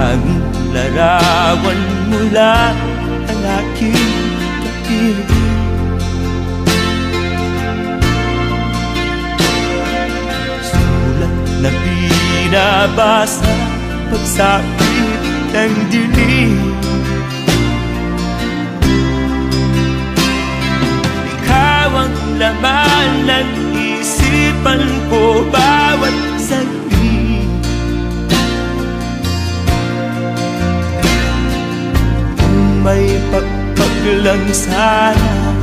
tanging larawan mula ang aking pag-ibig. Sulat na binabasa pagsapit ng dilim. Ikaw ang laman ng isipan ko bawat saglit. Kung may pagpag lang sana